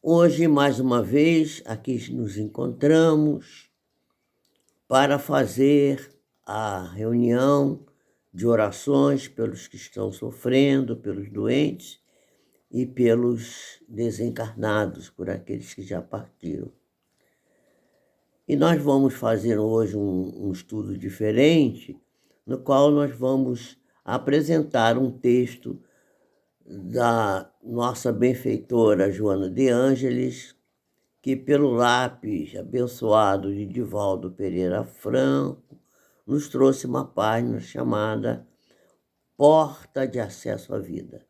Hoje, mais uma vez, aqui nos encontramos para fazer a reunião de orações pelos que estão sofrendo, pelos doentes e pelos desencarnados, por aqueles que já partiram. E nós vamos fazer hoje um estudo diferente, no qual nós vamos apresentar um texto da nossa benfeitora Joana de Ângeles, que pelo lápis abençoado de Divaldo Pereira Franco, nos trouxe uma página chamada Porta de Acesso à Vida.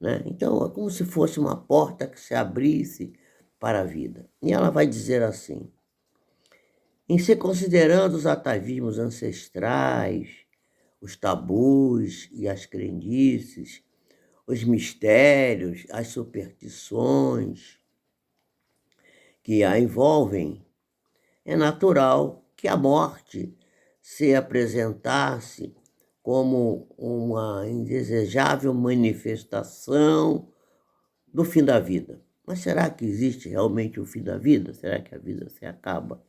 Né? Então, é como se fosse uma porta que se abrisse para a vida. E ela vai dizer assim: em se considerando os atavismos ancestrais, os tabus e as crendices, os mistérios, as superstições que a envolvem, é natural que a morte se apresentasse como uma indesejável manifestação do fim da vida. Mas será que existe realmente o fim da vida? Será que a vida se acaba?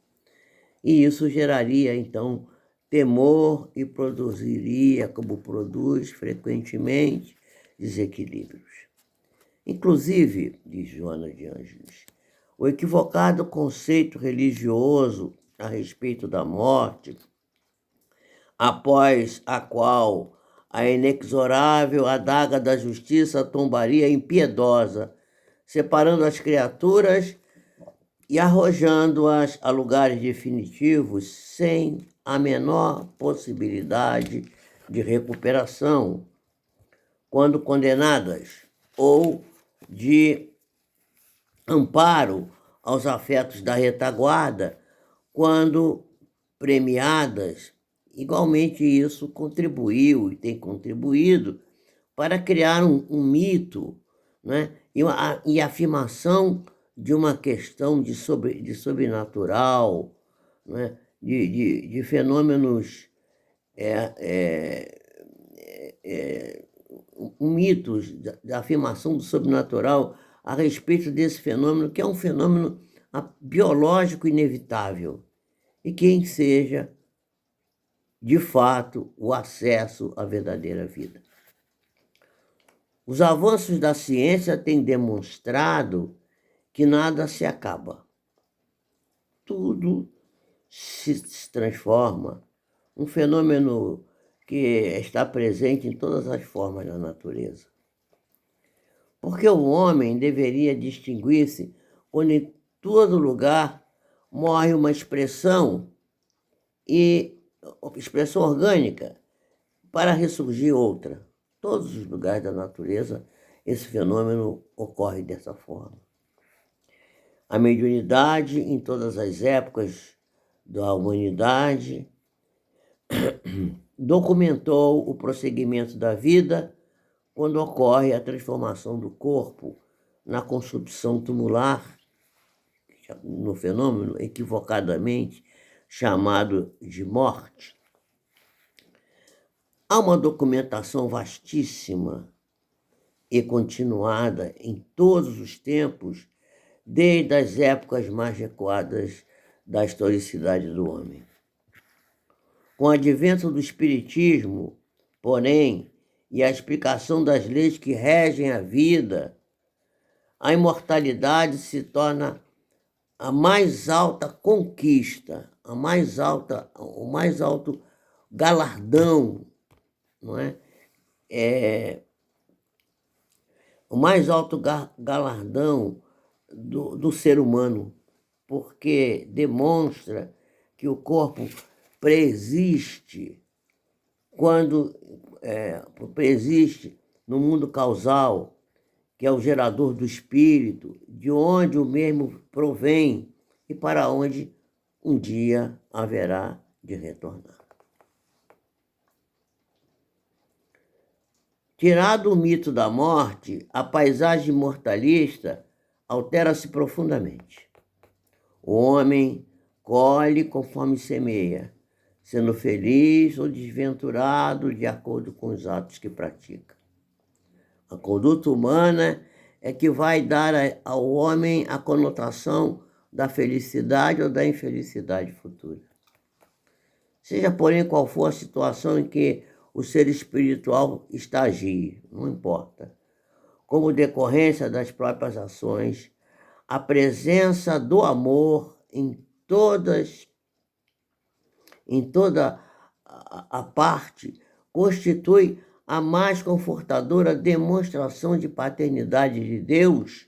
E isso geraria, então, temor e produziria, como produz frequentemente, desequilíbrios. Inclusive, diz Joana de Ângeles, o equivocado conceito religioso a respeito da morte, após a qual a inexorável adaga da justiça tombaria impiedosa, separando as criaturas e arrojando-as a lugares definitivos sem a menor possibilidade de recuperação, quando condenadas, ou de amparo aos afetos da retaguarda, quando premiadas. Igualmente, isso contribuiu e tem contribuído para criar um mito, né? E a afirmação de uma questão de sobrenatural, né? de fenômenos, mitos da afirmação do sobrenatural a respeito desse fenômeno, que é um fenômeno biológico inevitável, e quem seja, de fato, o acesso à verdadeira vida. Os avanços da ciência têm demonstrado que nada se acaba. Tudo se transforma. Um fenômeno que está presente em todas as formas da natureza. Porque o homem deveria distinguir-se quando em todo lugar morre uma expressão orgânica para ressurgir outra. Todos os lugares da natureza, esse fenômeno ocorre dessa forma. A mediunidade, em todas as épocas da humanidade, documentou o prosseguimento da vida quando ocorre a transformação do corpo na consumpção tumular, no fenômeno equivocadamente chamado de morte. Há uma documentação vastíssima e continuada em todos os tempos, desde as épocas mais recuadas da historicidade do homem. Com o advento do Espiritismo, porém, e a explicação das leis que regem a vida, a imortalidade se torna a mais alta conquista, o mais alto galardão, não é? O mais alto galardão do ser humano, porque demonstra que o corpo preexiste preexiste no mundo causal, que é o gerador do espírito, de onde o mesmo provém e para onde um dia haverá de retornar. Tirado o mito da morte, a paisagem mortalista altera-se profundamente. O homem colhe conforme semeia, sendo feliz ou desventurado de acordo com os atos que pratica. A conduta humana é que vai dar ao homem a conotação da felicidade ou da infelicidade futura. Seja, porém, qual for a situação em que o ser espiritual estagie, não importa. Como decorrência das próprias ações, a presença do amor em toda a parte constitui a mais confortadora demonstração de paternidade de Deus,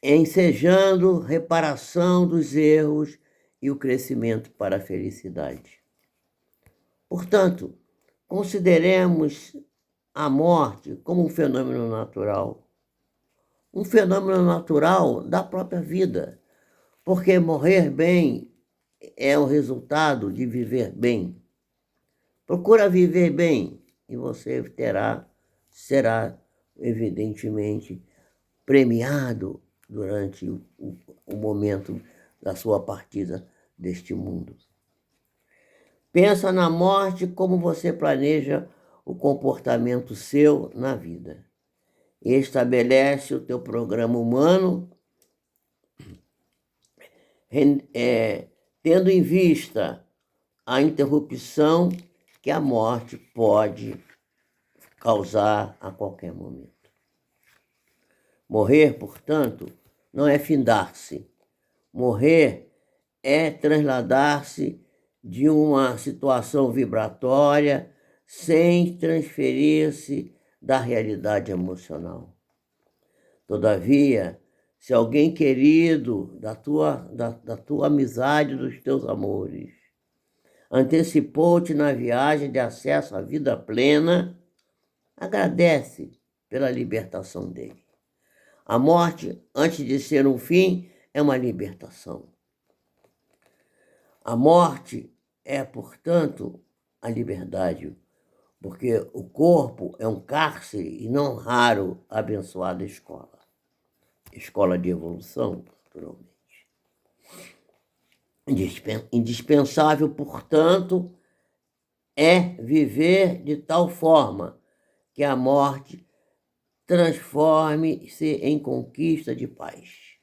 ensejando reparação dos erros e o crescimento para a felicidade. Portanto, consideremos a morte como um fenômeno natural da própria vida, porque morrer bem é o resultado de viver bem. Procura viver bem e você será evidentemente premiado durante o momento da sua partida deste mundo. Pensa na morte como você planeja o comportamento seu na vida. E estabelece o teu programa humano, tendo em vista a interrupção que a morte pode causar a qualquer momento. Morrer, portanto, não é findar-se. Morrer é trasladar-se de uma situação vibratória sem transferir-se da realidade emocional. Todavia, se alguém querido da tua amizade, dos teus amores, antecipou-te na viagem de acesso à vida plena, agradece pela libertação dele. A morte, antes de ser um fim, é uma libertação. A morte é, portanto, a liberdade, porque o corpo é um cárcere e não raro abençoada escola. Escola de evolução, naturalmente. Indispensável, portanto, é viver de tal forma que a morte transforme-se em conquista de paz.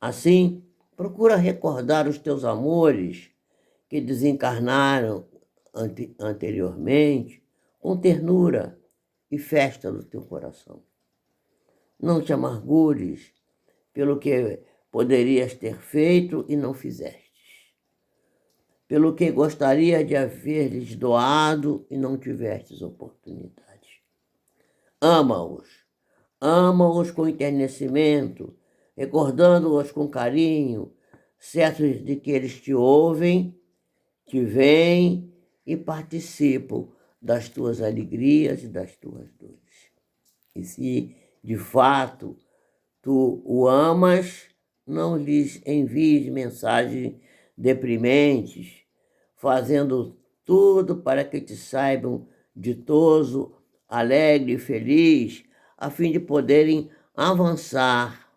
Assim, procura recordar os teus amores que desencarnaram anteriormente com ternura e festa no teu coração. Não te amargures pelo que poderias ter feito e não fizestes, pelo que gostaria de haver-lhes doado e não tivestes oportunidade. Ama-os com enternecimento, recordando-os com carinho, certos de que eles te ouvem, te veem e participam das tuas alegrias e das tuas dores. E se, de fato, tu o amas, não lhes envies mensagens deprimentes, fazendo tudo para que te saibam ditoso, alegre e feliz, a fim de poderem avançar,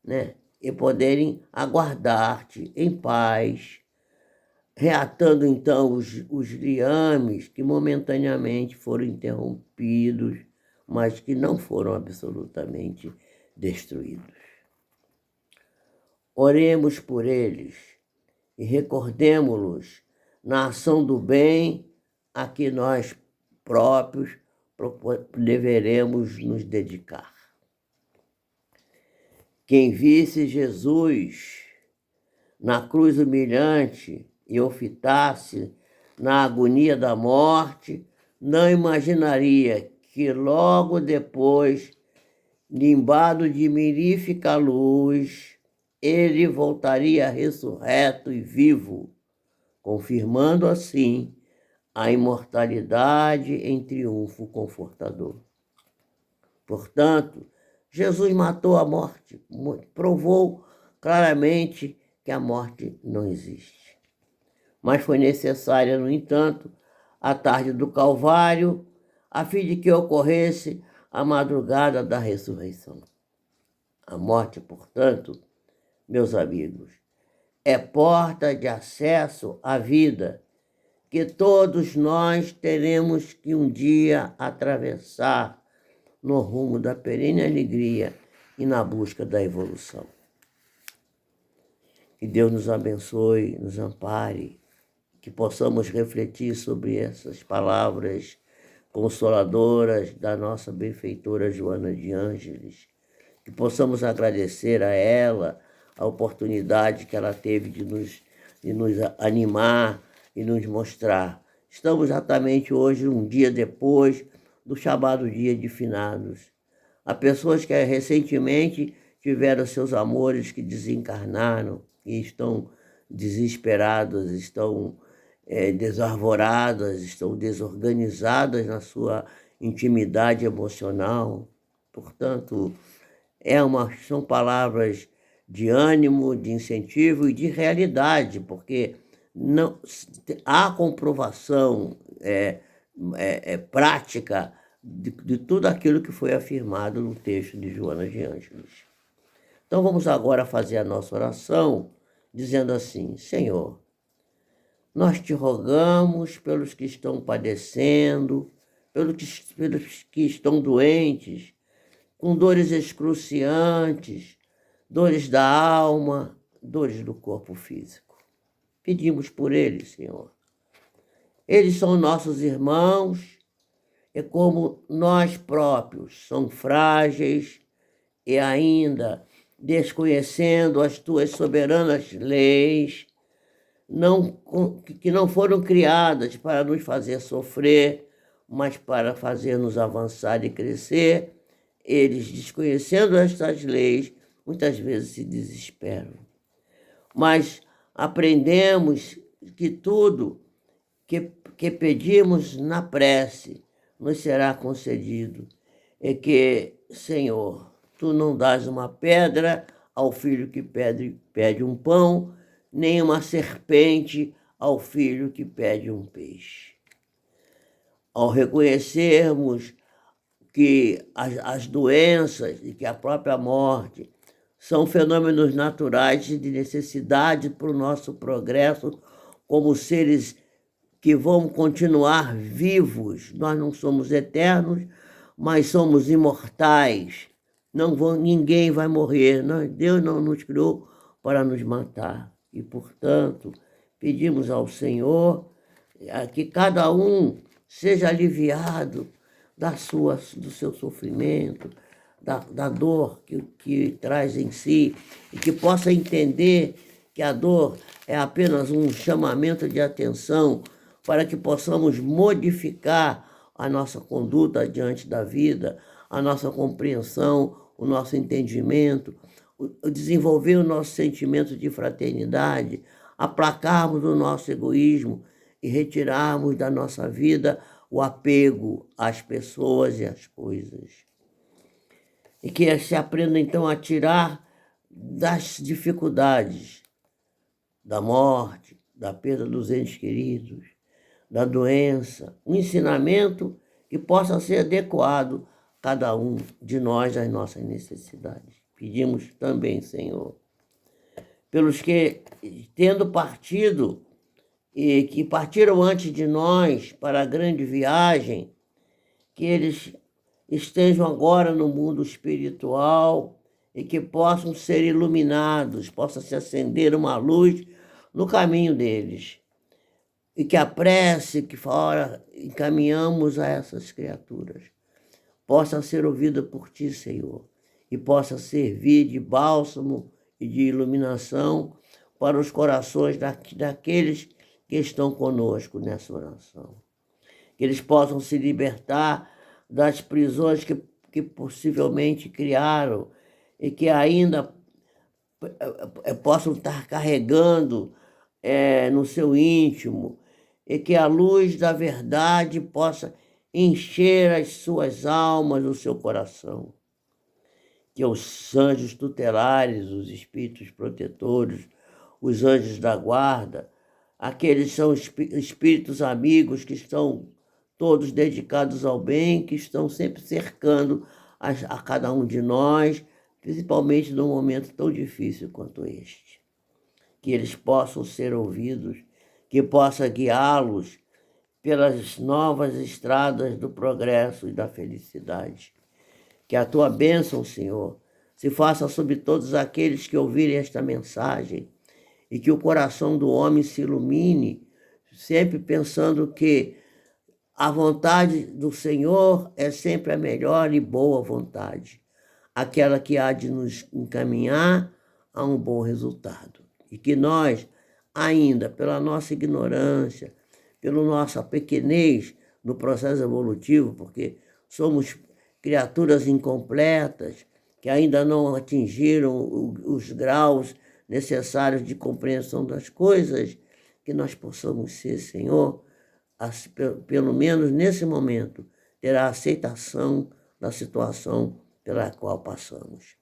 né? E poderem aguardar-te em paz, reatando então os liames que momentaneamente foram interrompidos, mas que não foram absolutamente destruídos. Oremos por eles e recordemo-los na ação do bem a que nós próprios deveremos nos dedicar. Quem visse Jesus na cruz humilhante e ofitasse na agonia da morte, não imaginaria que logo depois, nimbado de mirífica luz, ele voltaria ressurreto e vivo, confirmando assim a imortalidade em triunfo confortador. Portanto, Jesus matou a morte, provou claramente que a morte não existe. Mas foi necessária, no entanto, a tarde do Calvário, a fim de que ocorresse a madrugada da ressurreição. A morte, portanto, meus amigos, é porta de acesso à vida que todos nós teremos que um dia atravessar no rumo da perene alegria e na busca da evolução. Que Deus nos abençoe, nos ampare, que possamos refletir sobre essas palavras consoladoras da nossa benfeitora Joana de Ângeles, que possamos agradecer a ela a oportunidade que ela teve de nos animar e nos mostrar. Estamos exatamente hoje, um dia depois do chamado Dia de Finados. Há pessoas que recentemente tiveram seus amores que desencarnaram e estão desesperadas, estão desarvoradas, estão desorganizadas na sua intimidade emocional. Portanto, são palavras de ânimo, de incentivo e de realidade, porque não há comprovação prática de tudo aquilo que foi afirmado no texto de Joana de Ângeles. Então vamos agora fazer a nossa oração, dizendo assim: Senhor, nós te rogamos pelos que estão padecendo, pelos que estão doentes, com dores excruciantes, dores da alma, dores do corpo físico. Pedimos por eles, Senhor. Eles são nossos irmãos e, como nós próprios, são frágeis e ainda desconhecendo as tuas soberanas leis, que não foram criadas para nos fazer sofrer, mas para fazer-nos avançar e crescer. Eles, desconhecendo estas leis, muitas vezes se desesperam. Mas aprendemos que tudo que pedimos na prece nos será concedido. E que, Senhor, tu não dás uma pedra ao filho que pede um pão, nem uma serpente ao filho que pede um peixe. Ao reconhecermos que as doenças e que a própria morte são fenômenos naturais de necessidade para o nosso progresso como seres que vão continuar vivos. Nós não somos eternos, mas somos imortais. Ninguém vai morrer. Deus não nos criou para nos matar. E, portanto, pedimos ao Senhor que cada um seja aliviado do seu sofrimento, da dor que traz em si, e que possa entender que a dor é apenas um chamamento de atenção para que possamos modificar a nossa conduta diante da vida, a nossa compreensão, o nosso entendimento, desenvolver o nosso sentimento de fraternidade, aplacarmos o nosso egoísmo e retirarmos da nossa vida o apego às pessoas e às coisas. E que se aprenda, então, a tirar das dificuldades, da morte, da perda dos entes queridos, da doença, um ensinamento que possa ser adequado a cada um de nós às nossas necessidades. Pedimos também, Senhor, pelos que, tendo partido e que partiram antes de nós para a grande viagem, que eles estejam agora no mundo espiritual e que possam ser iluminados, possa se acender uma luz no caminho deles. E que a prece que fora encaminhamos a essas criaturas possa ser ouvida por Ti, Senhor, e possa servir de bálsamo e de iluminação para os corações daqueles que estão conosco nessa oração. Que eles possam se libertar das prisões que possivelmente criaram e que ainda possam estar carregando no seu íntimo, e que a luz da verdade possa encher as suas almas, o seu coração. Que os anjos tutelares, os espíritos protetores, os anjos da guarda, aqueles são espíritos amigos que estão todos dedicados ao bem, que estão sempre cercando a cada um de nós, principalmente num momento tão difícil quanto este. Que eles possam ser ouvidos, que possa guiá-los pelas novas estradas do progresso e da felicidade. Que a tua bênção, Senhor, se faça sobre todos aqueles que ouvirem esta mensagem e que o coração do homem se ilumine, sempre pensando que a vontade do Senhor é sempre a melhor e boa vontade, aquela que há de nos encaminhar a um bom resultado. E que nós, ainda pela nossa ignorância, pela nossa pequenez no processo evolutivo, porque somos criaturas incompletas, que ainda não atingiram os graus necessários de compreensão das coisas, que nós possamos ser, Senhor, pelo menos nesse momento, ter a aceitação da situação pela qual passamos.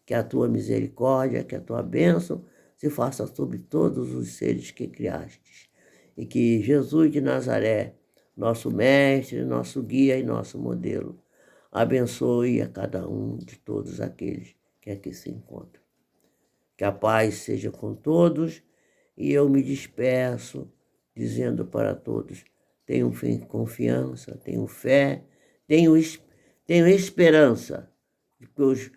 Que a tua misericórdia, que a tua bênção se faça sobre todos os seres que criastes. E que Jesus de Nazaré, nosso mestre, nosso guia e nosso modelo, abençoe a cada um de todos aqueles que aqui se encontram. Que a paz seja com todos e eu me despeço dizendo para todos: tenham confiança, tenham fé, tenham esperança, porque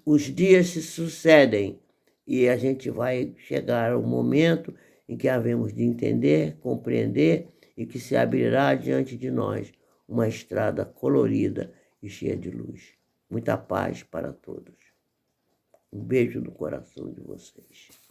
os dias se sucedem e a gente vai chegar ao momento em que havemos de entender, compreender e que se abrirá diante de nós uma estrada colorida e cheia de luz. Muita paz para todos. Um beijo no coração de vocês.